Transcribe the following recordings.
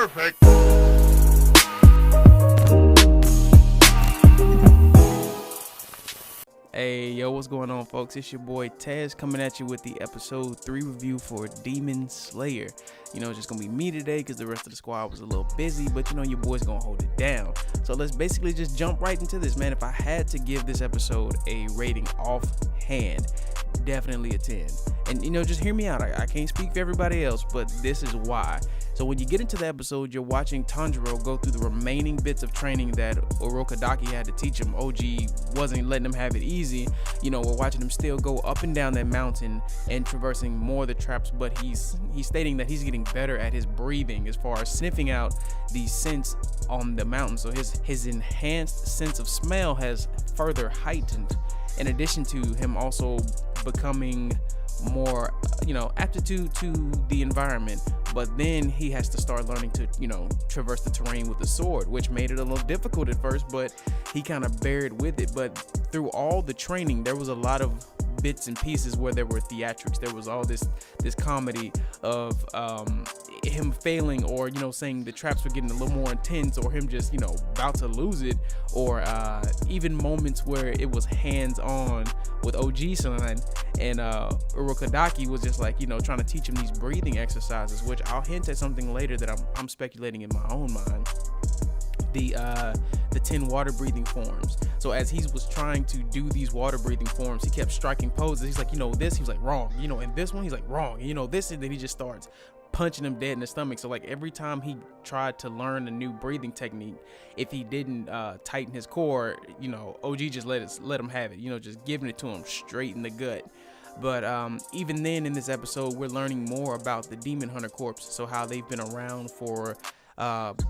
Perfect. Hey, yo, what's going on, folks? It's your boy Taz coming at you with the episode 3 review for Demon Slayer. You know, it's just gonna be me today because the rest of the squad was a little busy, but you know, your boy's gonna hold it down. So let's basically just jump right into this, man. If I had to give this episode a rating offhand, definitely a 10. And you know, just hear me out. I can't speak for everybody else, but this is why. So when you get into the episode, you're watching Tanjiro go through the remaining bits of training that Urokodaki had to teach him. OG wasn't letting him have it easy. You know, we're watching him still go up and down that mountain and traversing more of the traps, but he's stating that he's getting better at his breathing as far as sniffing out the scents on the mountain. So his enhanced sense of smell has further heightened, in addition to him also becoming more, aptitude to the environment. But then he has to start learning to, traverse the terrain with the sword, which made it a little difficult at first, but he kind of bared with it. But through all the training, there was a lot of bits and pieces where there were theatrics. There was all this comedy of him failing, or saying the traps were getting a little more intense, or him just about to lose it, or even moments where it was hands-on with OG-san, and Urokodaki was just like trying to teach him these breathing exercises, which I'll hint at something later that I'm speculating in my own mind. The 10 water breathing forms. So as he was trying to do these water breathing forms, he kept striking poses. He's like, this, he was like, wrong. And this one, he's like, wrong. This, and then he just starts punching him dead in the stomach. So like every time he tried to learn a new breathing technique, if he didn't tighten his core, OG just let him have it, just giving it to him straight in the gut. But even then, in this episode, we're learning more about the Demon Hunter Corps. So how they've been around for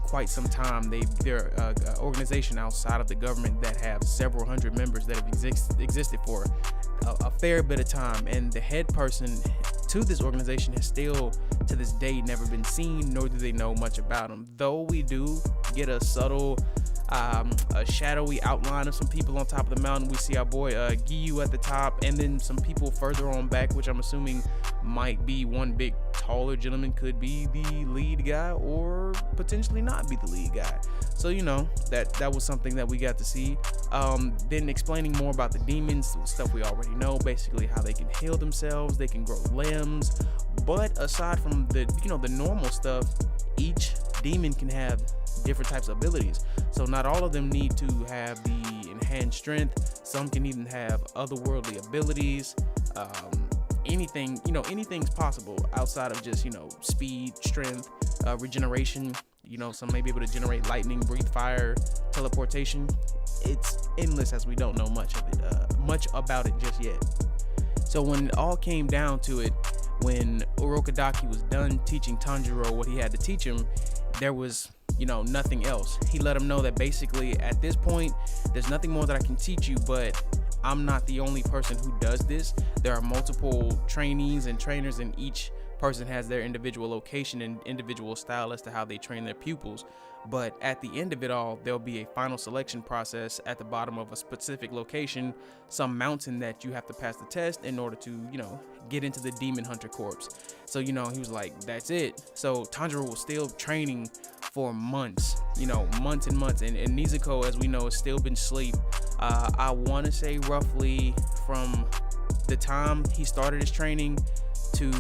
quite some time. They're an organization outside of the government that have several hundred members that have existed for a fair bit of time, and the head person to this organization has still to this day never been seen, nor do they know much about him, though we do get a subtle a shadowy outline of some people on top of the mountain. We see our boy Giyu at the top, and then some people further on back, which I'm assuming might be one big taller gentleman, could be the lead guy or potentially not be the lead guy. So that was something that we got to see. Then explaining more about the demons, stuff we already know, basically how they can heal themselves, they can grow limbs. But aside from the the normal stuff, each demon can have different types of abilities. So not all of them need to have the enhanced strength. Some can even have otherworldly abilities. Anything's possible outside of just speed, strength, regeneration. Some may be able to generate lightning, breathe fire, teleportation. It's endless, as we don't know much about it just yet. So when it all came down to it, when Urokodaki was done teaching Tanjiro what he had to teach him, there was nothing else. He let him know that basically at this point, there's nothing more that I can teach you, but I'm not the only person who does this. There are multiple trainees and trainers, and each person has their individual location and individual style as to how they train their pupils. But at the end of it all, there'll be a final selection process at the bottom of a specific location, some mountain that you have to pass the test in order to, get into the Demon Hunter Corps. So, he was like, that's it. So Tanjiro was still training for months, months and months. And Nezuko, as we know, has still been asleep. I want to say roughly from the time he started his training to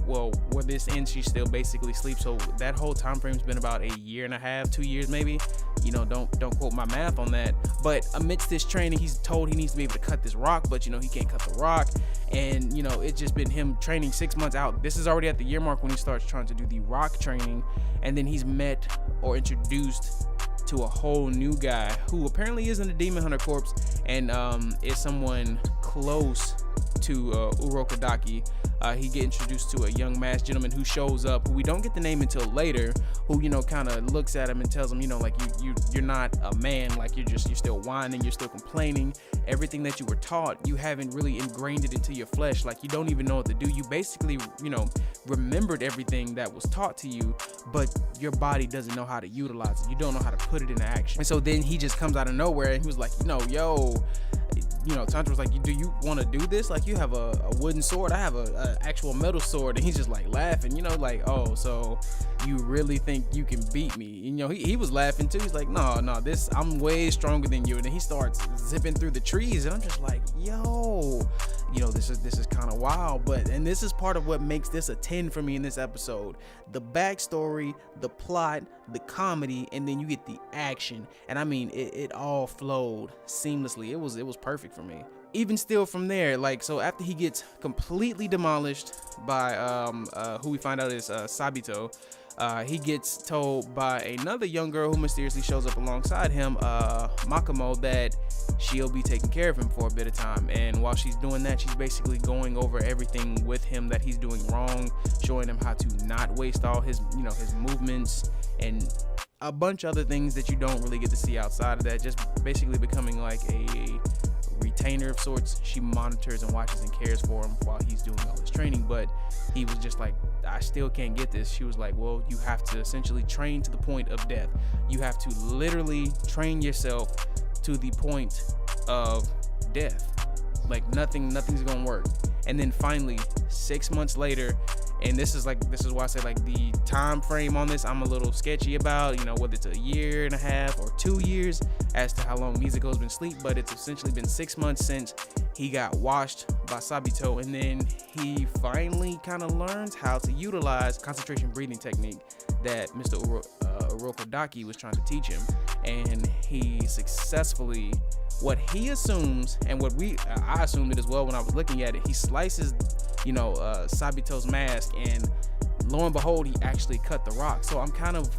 where this ends, she still basically sleeps. So that whole time frame's been about a year and a half, 2 years maybe. Don't quote my math on that. But amidst this training, he's told he needs to be able to cut this rock, but he can't cut the rock. And it's just been him training 6 months out. This is already at the year mark when he starts trying to do the rock training, and then he's met or introduced to a whole new guy who apparently is in the Demon Hunter Corps, and is someone close to Urokodaki. He get introduced to a young masked gentleman who shows up, who we don't get the name until later, who kind of looks at him and tells him, like you're not a man, like you're still whining, you're still complaining. Everything that you were taught, you haven't really ingrained it into your flesh. Like you don't even know what to do. You basically remembered everything that was taught to you, but your body doesn't know how to utilize it. You don't know how to put it into action. And so then he just comes out of nowhere and he was like, Tanjiro was like, do you want to do this? Like, you have a wooden sword, I have a actual metal sword. And he's just like laughing, oh, so you really think you can beat me? You know, he was laughing too. He's like, no, this, I'm way stronger than you. And then he starts zipping through the trees, and I'm just like, yo, you know, this is kind of wild. And this is part of what makes this a 10 for me in this episode. The backstory, the plot, the comedy, and then you get the action. And I mean, it all flowed seamlessly. It was perfect for me. Even still from there, like, so after he gets completely demolished by who we find out is Sabito, he gets told by another young girl who mysteriously shows up alongside him, Makamo, that she'll be taking care of him for a bit of time. And while she's doing that, she's basically going over everything with him that he's doing wrong, showing him how to not waste all his, you know, his movements and a bunch of other things that you don't really get to see outside of that. Just basically becoming like a retainer of sorts. She monitors and watches and cares for him while he's doing all his training. But he was just like, I still can't get this. She was like, well, you have to essentially train to the point of death. You have to literally train yourself to the point of death. Like nothing's gonna work. And then finally 6 months later, and this is why I say, like, the time frame on this I'm a little sketchy about, you know, whether it's a year and a half or 2 years as to how long Mizuko's been asleep, but it's essentially been 6 months since he got washed by Sabito, and then he finally kind of learns how to utilize concentration breathing technique that Mr. Urokodaki was trying to teach him. And he successfully, what he assumes, and what I assumed it as well when I was looking at it, he slices, you know, Sabito's mask, and lo and behold, he actually cut the rock. So I'm kind of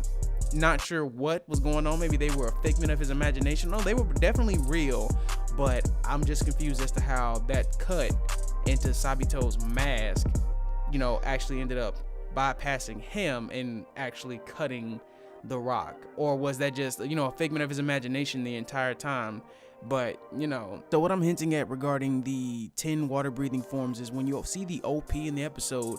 not sure what was going on. Maybe they were a figment of his imagination. No, they were definitely real, but I'm just confused as to how that cut into Sabito's mask, you know, actually ended up bypassing him and actually cutting the rock. Or was that just, you know, a figment of his imagination the entire time? But, you know, so what I'm hinting at regarding the 10 water breathing forms is when you see the OP in the episode,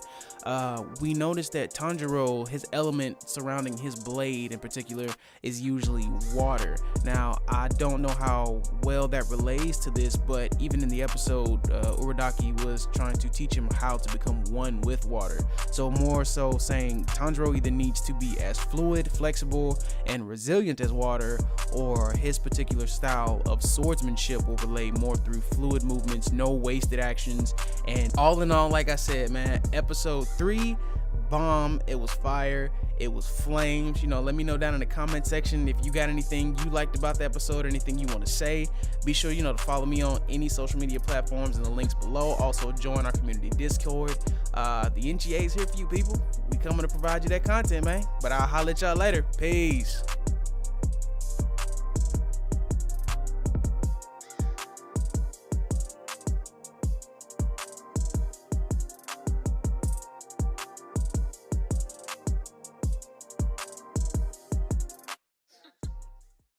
we notice that Tanjiro, his element surrounding his blade in particular, is usually water. Now, I don't know how well that relates to this, but even in the episode, Urodaki was trying to teach him how to become one with water. So more so saying Tanjiro either needs to be as fluid, flexible, and resilient as water, or his particular style of swordsmanship will relay more through fluid movements, no wasted actions. And all in all, like I said, man, episode 3, bomb. It was fire. It was flames. You know, let me know down in the comment section if you got anything you liked about the episode or anything you want to say. Be sure, you know, to follow me on any social media platforms in the links below. Also join our community Discord. The NGA is here for you people. We coming to provide you that content, man. But I'll holler at y'all later. Peace.